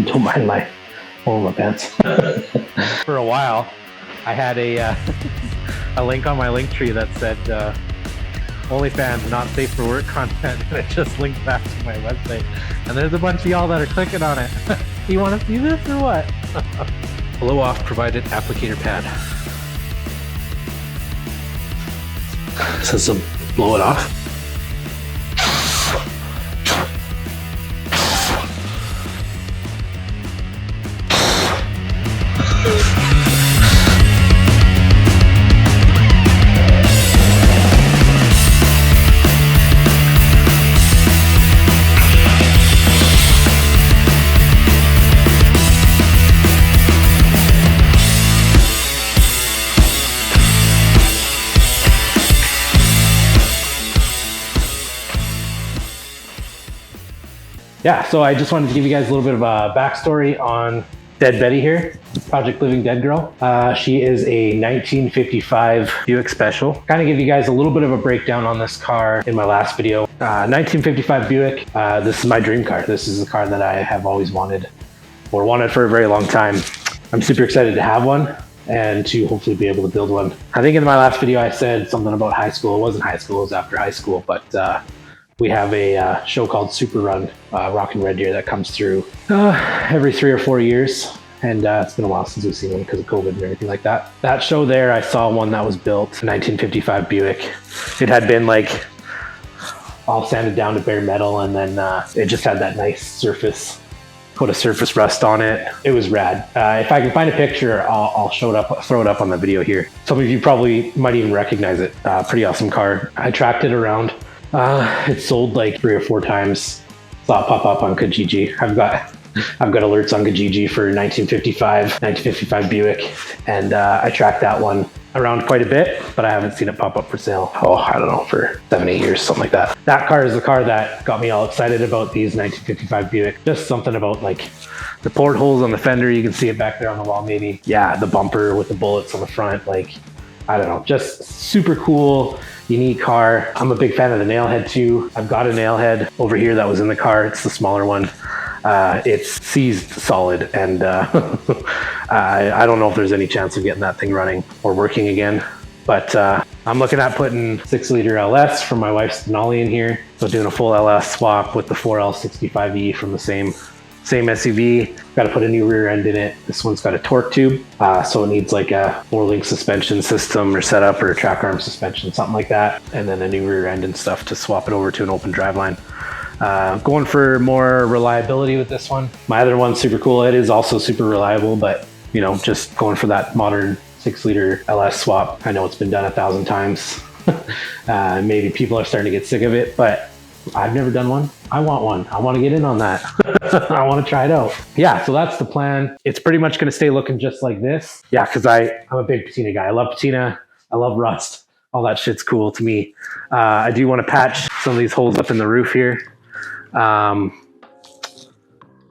Don't mind my pants. For a while, I had a link on my link tree that said OnlyFans not safe for work content, and it just linked back to my website. And there's a bunch of y'all that are clicking on it. Do you want to see this or what? Blow off provided applicator pad. It says to blow it off. Yeah, so I just wanted to give you guys a little bit of a backstory on Dead Betty here, Project Living Dead Girl. She is a 1955 Buick Special. Kind of give you guys a little bit of a breakdown on this car in my last video. 1955 Buick, this is my dream car. This is the car that I have always wanted, or wanted for a very long time. I'm super excited to have one and to hopefully be able to build one. I think in my last video I said something about high school. It wasn't high school, it was after high school, but we have a show called Super Run, Rockin' Red Deer, that comes through every 3 or 4 years. And it's been a while since we've seen one because of COVID and everything like that. That show there, I saw one that was built, 1955 Buick. It had been like all sanded down to bare metal, and then it just had that nice surface, put a surface rust on it. It was rad. If I can find a picture, I'll show it up, throw it up on the video here. Some of you probably might even recognize it. Pretty awesome car. I tracked it around. It sold like 3 or 4 times. Saw it pop up on Kijiji. I've got alerts on Kijiji for 1955 Buick, and I tracked that one around quite a bit, but I haven't seen it pop up for sale. Oh, I don't know, for 7, 8 years, something like that. That car is the car that got me all excited about these 1955 Buick. Just something about like the portholes on the fender. You can see it back there on the wall, maybe. Yeah, the bumper with the bullets on the front. Like, I don't know, just super cool, unique car. I'm a big fan of the nail head too. I've got a nail head over here that was in the car. It's the smaller one. It's seized solid, and I don't know if there's any chance of getting that thing running or working again. But I'm looking at putting 6-liter LS from my wife's Denali in here. So doing a full LS swap with the 4L65E from the same SUV. Got to put a new rear end in it. This one's got a torque tube, so it needs like a 4-link suspension system or setup, or a track arm suspension, something like that, and then a new rear end and stuff to swap it over to an open driveline. Going for more reliability with this one. My other one's super cool. It is also super reliable, but you know, just going for that modern 6-liter LS swap. I know it's been done 1,000 times. Maybe people are starting to get sick of it, but I've never done one. I want one. I want to get in on that. I want to try it out. Yeah, so that's the plan. It's pretty much going to stay looking just like this. Yeah, because I'm a big patina guy. I love patina. I love rust. All that shit's cool to me. I do want to patch some of these holes up in the roof here. And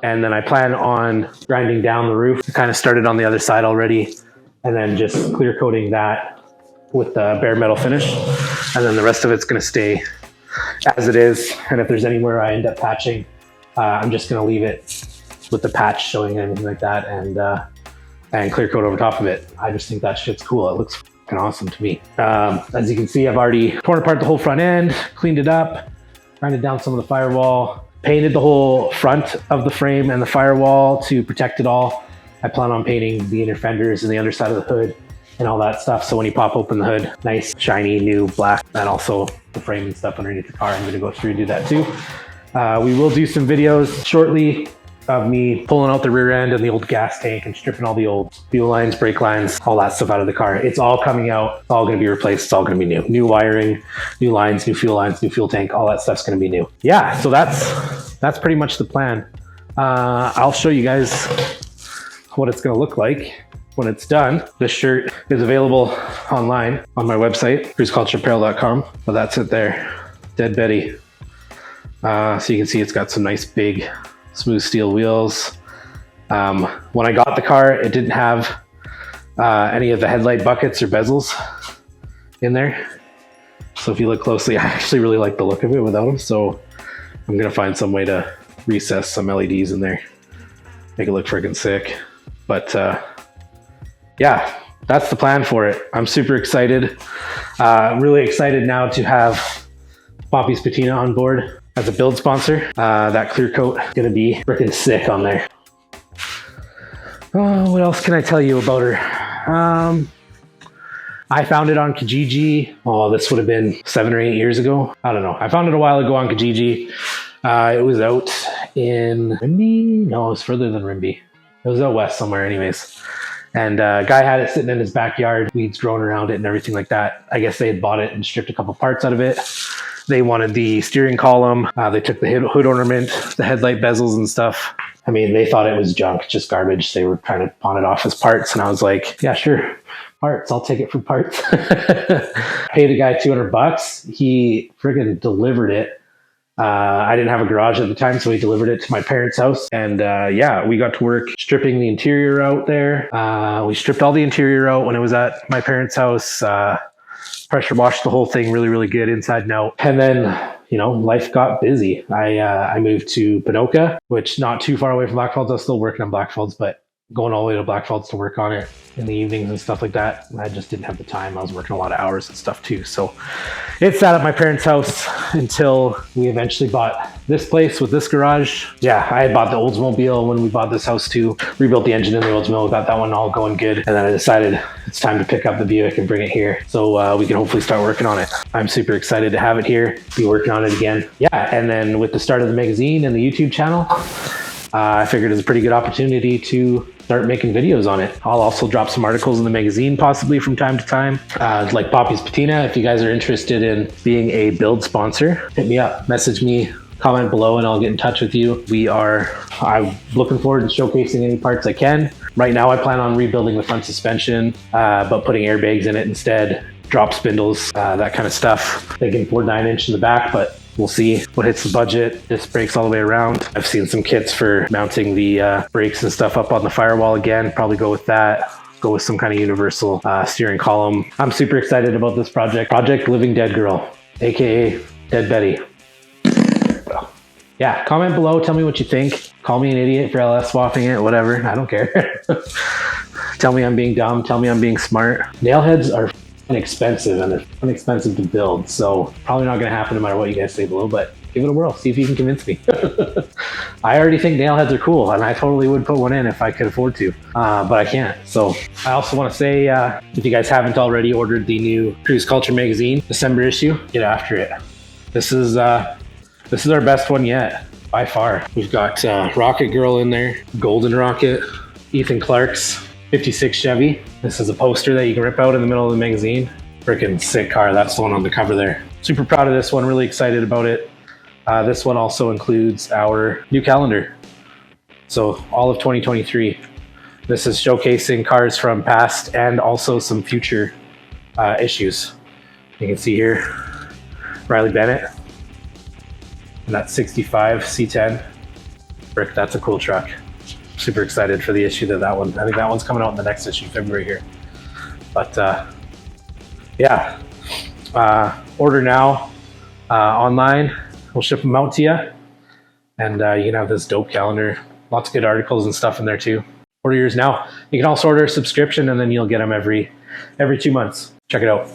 then I plan on grinding down the roof. I kind of started on the other side already, and then just clear coating that with the bare metal finish. And then the rest of it's going to stay as it is. And if there's anywhere I end up patching, I'm just going to leave it with the patch showing anything like that, and clear coat over top of it. I just think that shit's cool. It looks fucking awesome to me. As you can see, I've already torn apart the whole front end, cleaned it up, grinded down some of the firewall, painted the whole front of the frame and the firewall to protect it all. I plan on painting the inner fenders and the underside of the hood and all that stuff. So when you pop open the hood, nice, shiny, new black, and also the frame and stuff underneath the car. I'm going to go through and do that too. We will do some videos shortly of me pulling out the rear end and the old gas tank and stripping all the old fuel lines, brake lines, all that stuff out of the car. It's all coming out. It's all going to be replaced. It's all going to be new. New wiring, new lines, new fuel tank, all that stuff's going to be new. Yeah, so that's pretty much the plan. I'll show you guys what it's going to look like when it's done. This shirt is available online on my website, cruisecultureapparel.com. But that's it there. Dead Betty. So you can see it's got some nice big smooth steel wheels. When I got the car, it didn't have any of the headlight buckets or bezels in there. So if you look closely, I actually really like the look of it without them. So I'm gonna find some way to recess some LEDs in there. make it look freaking sick. But yeah, that's the plan for it. I'm super excited. I'm really excited now to have Poppy's Patina on board as a build sponsor. That clear coat is gonna be freaking sick on there. Oh, what else can I tell you about her? I found it on Kijiji. Oh, this would have been 7 or 8 years ago. I don't know. I found it a while ago on Kijiji. It was out in Rimby? No, it was further than Rimby. It was out west somewhere anyways. And a guy had it sitting in his backyard, weeds growing around it and everything like that. I guess they had bought it and stripped a couple parts out of it. They wanted the steering column. They took the hood ornament, the headlight bezels and stuff. I mean, they thought it was junk, just garbage. They were trying to pawn it off as parts. And I was like, yeah, sure. Parts, I'll take it for parts. Paid a guy $200. He friggin' delivered it. I didn't have a garage at the time, so he delivered it to my parents' house. And yeah, we got to work stripping the interior out there. We stripped all the interior out when it was at my parents' house. Pressure washed the whole thing really, really good inside and out. And then, you know, life got busy. I moved to Pinoca, which not too far away from Blackfalds. I was still working on Blackfalds, but going all the way to Blackfalds to work on it in the evenings and stuff like that. I just didn't have the time. I was working a lot of hours and stuff too. So it sat at my parents' house until we eventually bought this place with this garage. Yeah, I had bought the Oldsmobile when we bought this house too. Rebuilt the engine in the Oldsmobile, got that one all going good. And then I decided it's time to pick up the Buick and bring it here so we can hopefully start working on it. I'm super excited to have it here, be working on it again. Yeah, and then with the start of the magazine and the YouTube channel, I figured it was a pretty good opportunity to start making videos on it. I'll also drop some articles in the magazine possibly from time to time. Like Poppy's Patina, if you guys are interested in being a build sponsor, hit me up, message me, comment below and I'll get in touch with you. I'm looking forward to showcasing any parts I can. Right now I plan on rebuilding the front suspension, but putting airbags in it instead, drop spindles, that kind of stuff. Thinking 4.9-inch in the back, but we'll see what hits the budget. Disc brakes all the way around. I've seen some kits for mounting the brakes and stuff up on the firewall again. Probably go with that. Go with some kind of universal steering column. I'm super excited about this project. Project Living Dead Girl, AKA Dead Betty. Yeah, comment below. Tell me what you think. Call me an idiot for LS swapping it, whatever. I don't care. Tell me I'm being dumb. Tell me I'm being smart. Nail heads are expensive and they're inexpensive to build, so probably not going to happen no matter what you guys say below, but give it a whirl, see if you can convince me. I already think nail heads are cool and I totally would put one in if I could afford to, but I can't. So I also want to say, if you guys haven't already ordered the new Cruise Culture magazine December issue, get after it. This is our best one yet by far. We've got Rocket Girl in there, Golden Rocket, Ethan Clark's 56 Chevy. This is a poster that you can rip out in the middle of the magazine. Freaking sick car. That's the one on the cover there. Super proud of this one. Really excited about it. This one also includes our new calendar. So all of 2023. This is showcasing cars from past and also some future issues. You can see here, Riley Bennett. And that 65 C10. Frick, that's a cool truck. Super excited for the issue that one. I think that one's coming out in the next issue, February here. But yeah, order now online. We'll ship them out to you. And you can have this dope calendar. Lots of good articles and stuff in there too. Order yours now. You can also order a subscription and then you'll get them every 2 months. Check it out.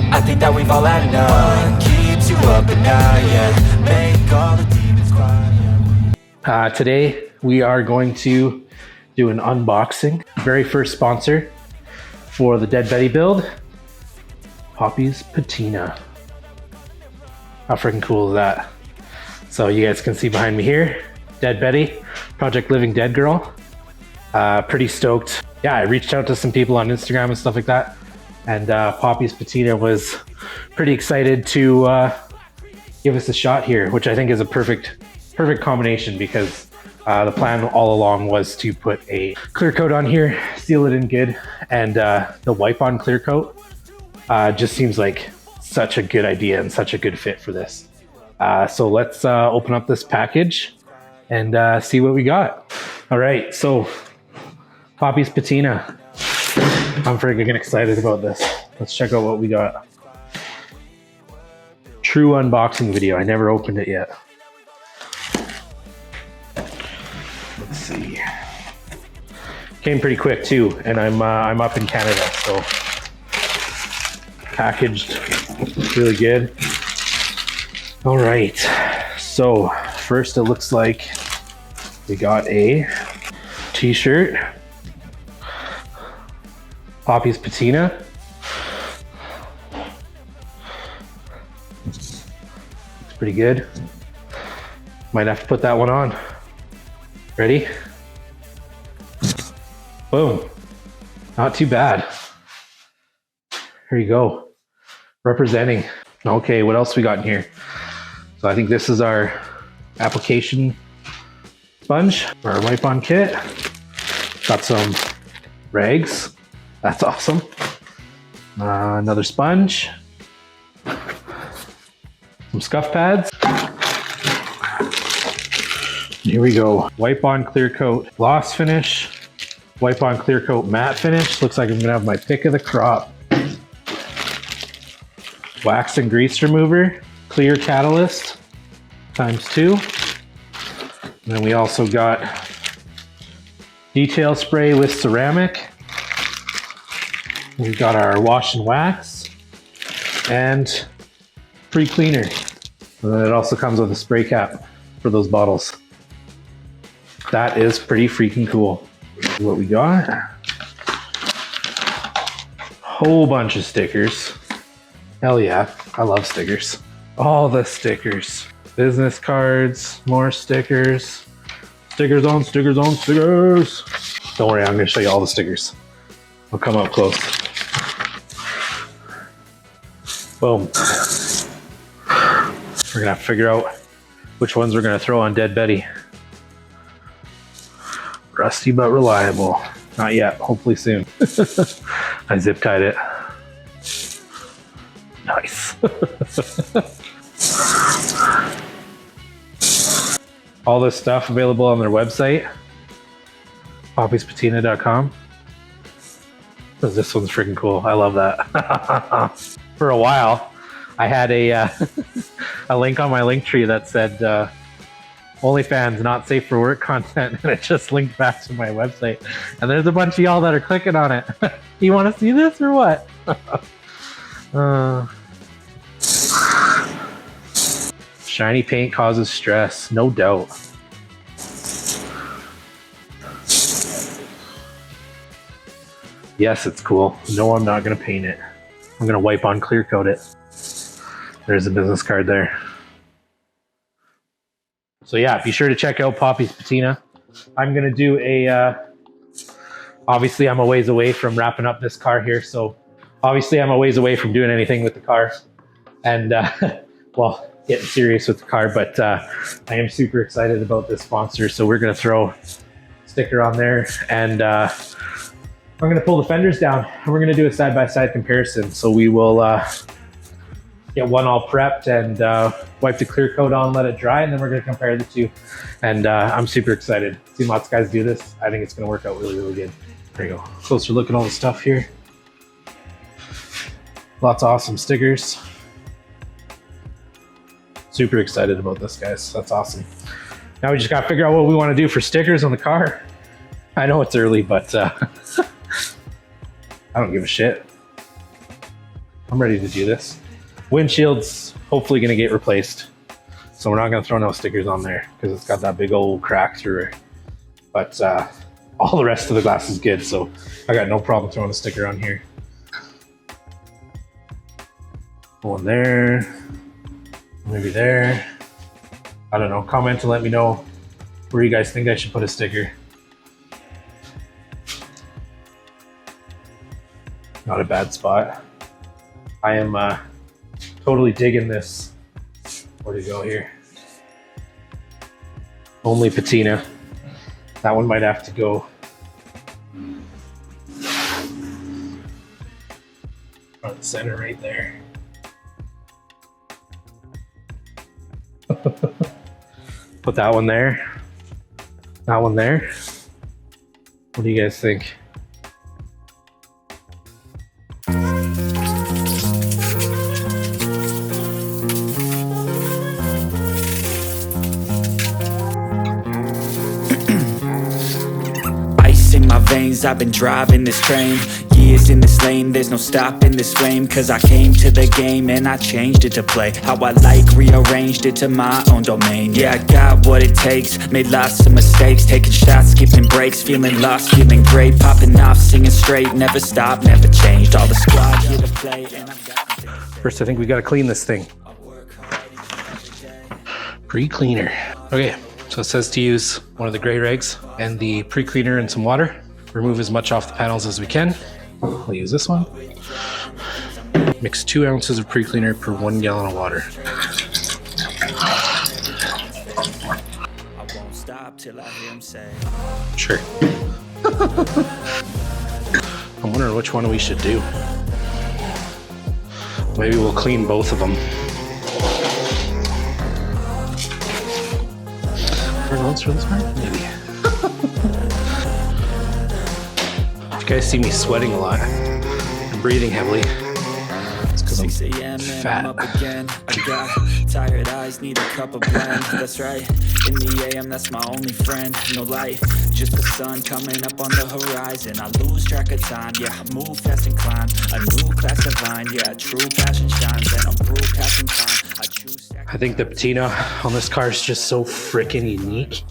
I think that we've all had enough. What keeps you up at night, yeah. Make all the demons quiet, yeah. Today we are going to do an unboxing. Very first sponsor for the Dead Betty build, Poppy's Patina. How freaking cool is that? So you guys can see behind me here, Dead Betty, Project Living Dead Girl. Pretty stoked. Yeah, I reached out to some people on Instagram and stuff like that. And Poppy's Patina was pretty excited to give us a shot here, which I think is a perfect combination, because the plan all along was to put a clear coat on here, seal it in good, and the wipe on clear coat just seems like such a good idea and such a good fit for this. So let's open up this package and see what we got. All right, so Poppy's Patina. I'm freaking excited about this. Let's check out what we got. True unboxing video. I never opened it yet. Let's see. Came pretty quick too, and I'm up in Canada, so packaged really good. All right, so first it looks like we got a t-shirt, Poppy's Patina. Looks pretty good. Might have to put that one on. Ready? Boom. Not too bad. Here you go. Representing. Okay, what else we got in here? So I think this is our application sponge, our wipe-on kit. Got some rags. That's awesome. Another sponge. Some scuff pads. Here we go. Wipe-on clear coat gloss finish. Wipe-on clear coat matte finish. Looks like I'm gonna have my pick of the crop. Wax and grease remover. Clear catalyst ×2. And then we also got detail spray with ceramic. We've got our wash and wax and free cleaner. And then it also comes with a spray cap for those bottles. That is pretty freaking cool. What we got? Whole bunch of stickers. Hell yeah, I love stickers. All the stickers. Business cards, more stickers. Stickers on stickers on stickers. Don't worry, I'm gonna show you all the stickers. I'll come up close. Boom. We're gonna have to figure out which ones we're gonna throw on Dead Betty. Rusty but reliable. Not yet, hopefully soon. I zip tied it. Nice. All this stuff available on their website, poppyspatina.com. This one's freaking cool. I love that. For a while, I had a a link on my link tree that said OnlyFans not safe for work content, and it just linked back to my website. And there's a bunch of y'all that are clicking on it. You want to see this or what? Shiny paint causes stress, no doubt. Yes, it's cool. No, I'm not gonna paint it. I'm gonna wipe on clear coat it. There's a business card there. So yeah, be sure to check out Poppy's Patina. I'm gonna do a, obviously I'm a ways away from wrapping up this car here, so obviously I'm a ways away from doing anything with the car. And well, getting serious with the car, but I am super excited about this sponsor. So we're gonna throw a sticker on there, and I'm gonna pull the fenders down, and we're gonna do a side-by-side comparison. So we will get one all prepped and wipe the clear coat on, let it dry, and then we're gonna compare the two. And I'm super excited. Seen lots of guys do this. I think it's gonna work out really, really good. There you go. Closer look at all the stuff here. Lots of awesome stickers. Super excited about this, guys. That's awesome. Now we just gotta figure out what we want to do for stickers on the car. I know it's early, but I don't give a shit. I'm ready to do this. Windshield's hopefully gonna get replaced, so we're not gonna throw no stickers on there because it's got that big old crack through it. But all the rest of the glass is good, so I got no problem throwing a sticker on here. One there, maybe there. I don't know. Comment and let me know where you guys think I should put a sticker. Not a bad spot. I am totally digging this. Where to go here? Only patina. That one might have to go. Front center right there. Put that one there. That one there. What do you guys think? Ice in my veins, I've been driving this train. Years in this lane, there's no stopping this flame. Cause I came to the game and I changed it to play how I like, rearranged it to my own domain. Yeah, I got what it takes, made lots of mistakes, taking shots, skipping breaks, feeling lost, feeling great, popping off, singing straight, never stopped, never changed. All the squad here to play and I've got First, I think we gotta clean this thing. Pre-cleaner. Okay, so it says to use one of the gray rags and the pre-cleaner and some water. Remove as much off the panels as we can. I'll use this one. Mix 2 ounces of pre-cleaner per 1 gallon of water. I won't stop till I hear him say. Sure. I'm wondering which one we should do. Maybe we'll clean both of them. Notes for this part? Maybe. If you guys see me sweating a lot and breathing heavily, it's because I'm 6 a.m. and fat. I'm up again. I got tired eyes, need a cup of blend. That's right, in the AM, that's my only friend. No light, just the sun coming up on the horizon. I lose track of time, yeah, I move fast and climb. A new class divine, yeah, true passion shines. And I'm through passing time, I choose. I think the patina on this car is just so freaking unique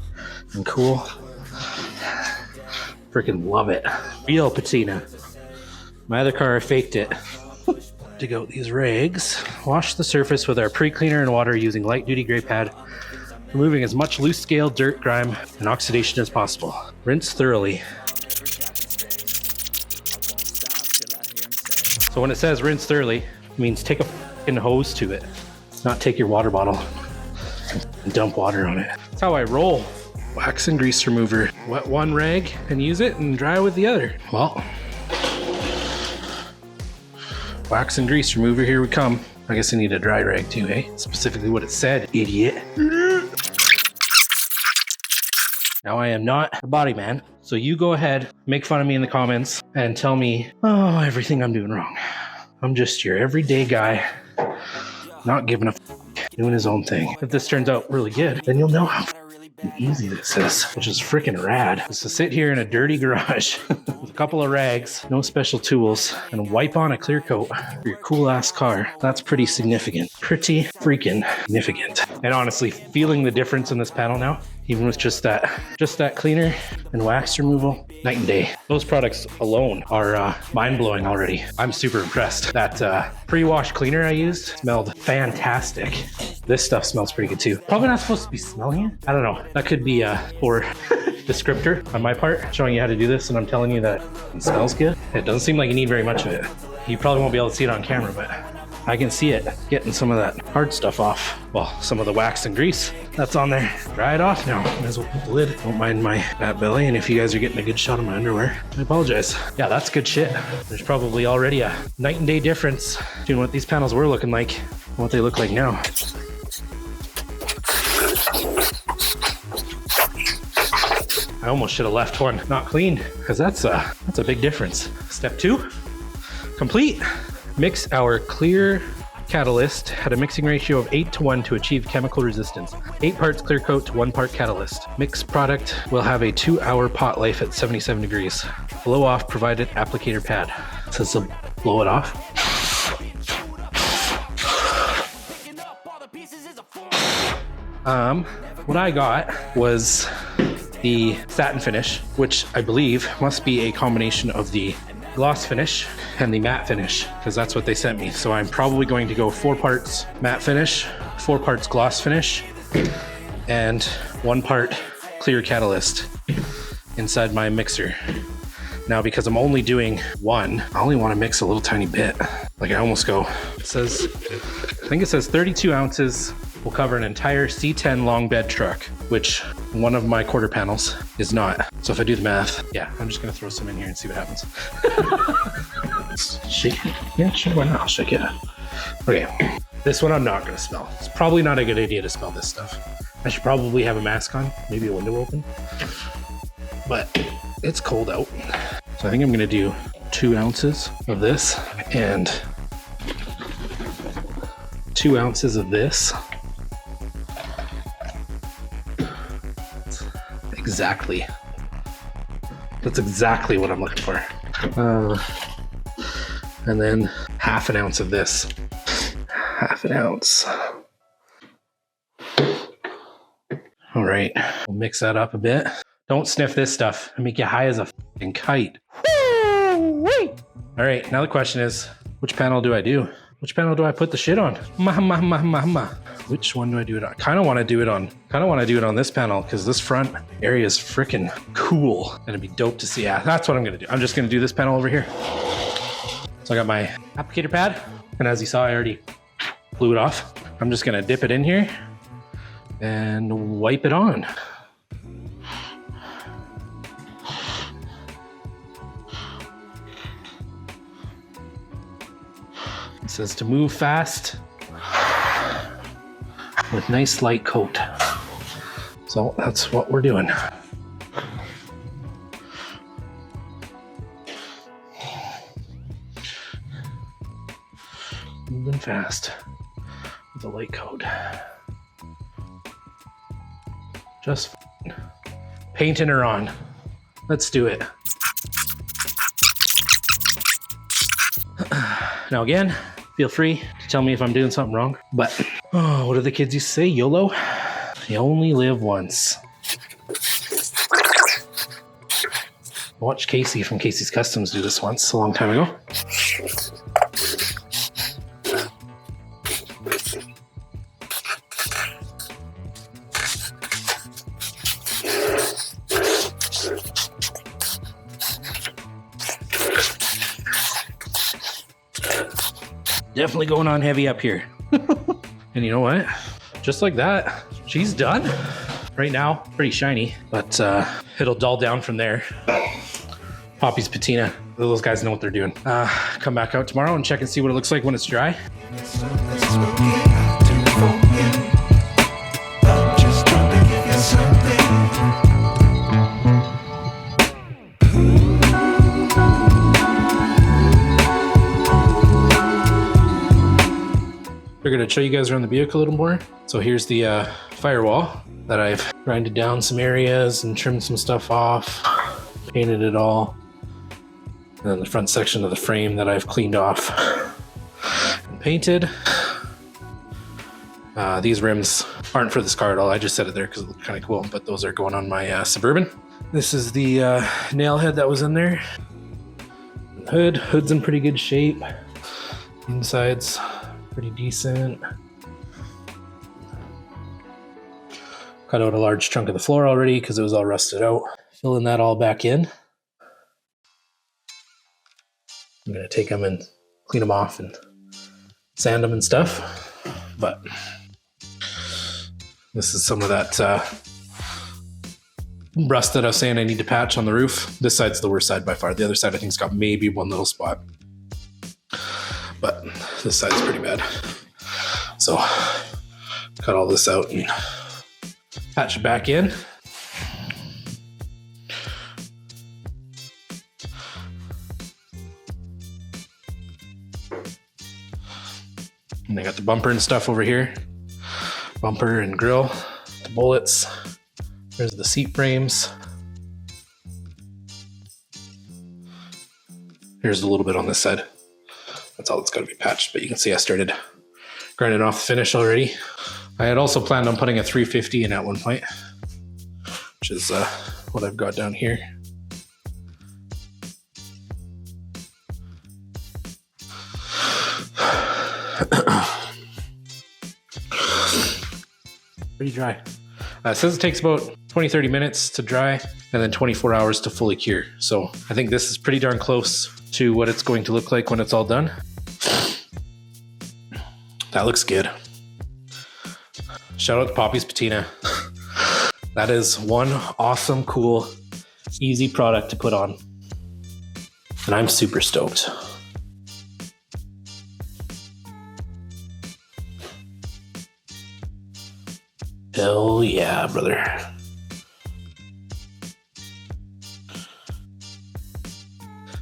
and cool. Freaking love it. Real patina. My other car, I faked it. Dig out these rags. Wash the surface with our pre-cleaner and water using light duty gray pad, removing as much loose scale, dirt, grime, and oxidation as possible. Rinse thoroughly. So when it says rinse thoroughly, it means take a fucking hose to it. Not take your water bottle and dump water on it. That's how I roll. Wax and grease remover. Wet one rag and use it and dry with the other. Well, wax and grease remover, here we come. I guess I need a dry rag too, eh? Specifically what it said, idiot. Now I am not a body man, so you go ahead, make fun of me in the comments and tell me, oh, everything I'm doing wrong. I'm just your everyday guy, not giving a f, doing his own thing. If this turns out really good, then you'll know how easy this is, which is freaking rad. Just to sit here in a dirty garage with a couple of rags, no special tools, and wipe on a clear coat for your cool ass car. That's pretty significant. Pretty freaking significant. And honestly, feeling the difference in this panel now, even with just that cleaner and wax removal, night and day. Those products alone are mind-blowing already. I'm super impressed. That pre-wash cleaner I used smelled fantastic. This stuff smells pretty good too. Probably not supposed to be smelling it. I don't know. That could be a poor descriptor on my part, showing you how to do this, and I'm telling you that it smells good. It doesn't seem like you need very much of it. You probably won't be able to see it on camera, but I can see it getting some of that hard stuff off. Well, some of the wax and grease that's on there. Dry it off now. Might as well put the lid. Don't mind my fat belly, and if you guys are getting a good shot of my underwear, I apologize. Yeah, that's good shit. There's probably already a night and day difference between what these panels were looking like and what they look like now. I almost should have left one not cleaned, because that's a big difference. Step 2, complete. Mix our clear catalyst at a mixing ratio of 8:1 to achieve chemical resistance. 8 parts clear coat to 1 part catalyst. Mixed product will have a 2-hour pot life at 77 degrees. Blow off provided applicator pad. So this will blow it off. What I got was the satin finish, which I believe must be a combination of the gloss finish and the matte finish, because that's what they sent me. So I'm probably going to go 4 parts matte finish, 4 parts gloss finish, and 1 part clear catalyst inside my mixer. Now, because I'm only doing one, I only want to mix a little tiny bit. Like I almost go, it says, I think it says 32 ounces will cover an entire C10 long bed truck, which one of my quarter panels is not. So if I do the math, yeah, I'm just gonna throw some in here and see what happens. Shake it. Yeah, sure, why not? I'll shake it. Okay, this one I'm not gonna smell. It's probably not a good idea to smell this stuff. I should probably have a mask on, maybe a window open. But it's cold out. So I think I'm gonna do 2 ounces of this and 2 ounces of this. Exactly. That's exactly what I'm looking for. And then half an ounce of this. Half an ounce. All right, we'll mix that up a bit. Don't sniff this stuff. It'll make you high as a fucking kite. Woo-wee! All right, now the question is, which panel do I do? Which panel do I put the shit on? Which one do I do it on? I kind of want to do it on this panel because this front area is freaking cool. And it'd be dope to see. Yeah, that's what I'm gonna do. I'm just gonna do this panel over here. So I got my applicator pad, and as you saw, I already blew it off. I'm just gonna dip it in here and wipe it on. It says to move fast with nice light coat. So that's what we're doing. Moving fast with a light coat. Just painting her on. Let's do it. Now again, feel free to tell me if I'm doing something wrong, but what do the kids used to say? YOLO? You only live once. I watched Casey from Casey's Customs do this once a long time ago. Definitely going on heavy up here. And you know what? Just like that, she's done. Right now, pretty shiny, but it'll dull down from there. Poppy's patina. Those guys know what they're doing. Come back out tomorrow and check and see what it looks like when it's dry. Figured I'd show you guys around the Buick a little more. So here's the firewall that I've grinded down some areas and trimmed some stuff off, painted it all. And then the front section of the frame that I've cleaned off and painted. These rims aren't for this car at all. I just set it there because it looked kind of cool, but those are going on my Suburban. This is the nail head that was in there. Hood's in pretty good shape. Inside's pretty decent. Cut out a large chunk of the floor already because it was all rusted out. Filling that all back in. I'm gonna take them and clean them off and sand them and stuff. But this is some of that rust that I was saying I need to patch on the roof. This side's the worst side by far. The other side I think's got maybe one little spot. But this side's pretty bad. So cut all this out and patch it back in. And I got the bumper and stuff over here. Bumper and grill, the bullets. There's the seat frames. Here's a little bit on this side. That's all that's got to be patched, but you can see I started grinding off the finish already. I had also planned on putting a 350 in at one point, which is what I've got down here. Pretty dry. It says it takes about 20-30 minutes to dry and then 24 hours to fully cure. So I think this is pretty darn close to what it's going to look like when it's all done. That looks good. Shout out to Poppy's Patina. That is one awesome, cool, easy product to put on. And I'm super stoked. Hell yeah, brother.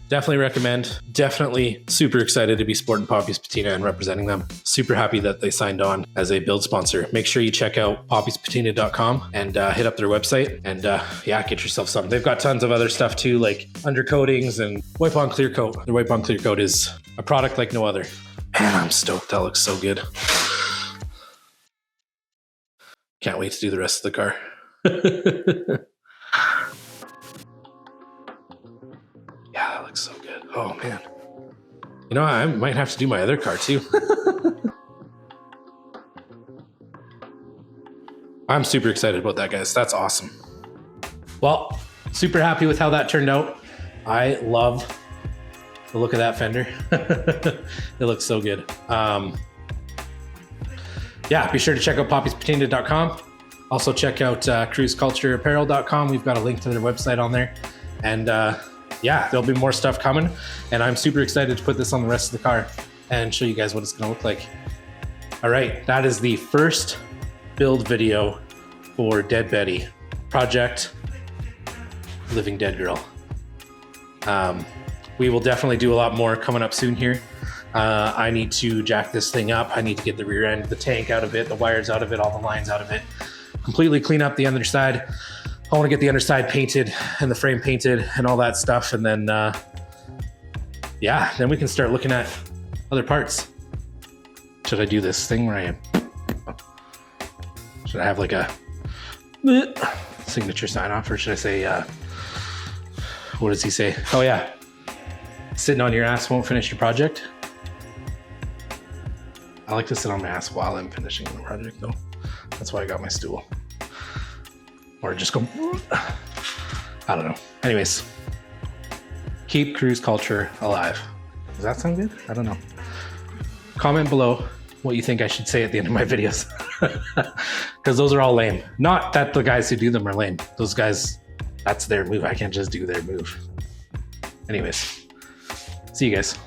Definitely recommend. Definitely super excited to be sporting Poppy's Patina and representing them. Super happy that they signed on as a build sponsor. Make sure you check out poppyspatina.com and hit up their website and yeah, get yourself something. They've got tons of other stuff too, like undercoatings and wipe on clear coat. Their wipe on clear coat is a product like no other. Man, I'm stoked. That looks so good. Can't wait to do the rest of the car. Yeah, that looks so good. Oh, man. You know, I might have to do my other car, too. I'm super excited about that, guys. That's awesome. Well, super happy with how that turned out. I love the look of that fender. It looks so good. Yeah, be sure to check out poppyspatina.com. Also check out cruisecultureapparel.com. We've got a link to their website on there. And yeah, there'll be more stuff coming. And I'm super excited to put this on the rest of the car and show you guys what it's going to look like. All right, that is the first build video for Dead Betty, Project Living Dead Girl. We will definitely do a lot more coming up soon here. I need to jack this thing up. I need to get the rear end, the tank out of it, the wires out of it, all the lines out of it. Completely clean up the underside. I want to get the underside painted and the frame painted and all that stuff. And then, yeah, then we can start looking at other parts. Should I do this thing where I am? Should I have like a signature sign off, or should I say, what does he say? Oh yeah, sitting on your ass won't finish your project. I like to sit on my ass while I'm finishing the project though. That's why I got my stool. Or just go, I don't know. Anyways, keep cruise culture alive. Does that sound good? I don't know. Comment below what you think I should say at the end of my videos. Because those are all lame. Not that the guys who do them are lame. Those guys, that's their move. I can't just do their move. Anyways, see you guys.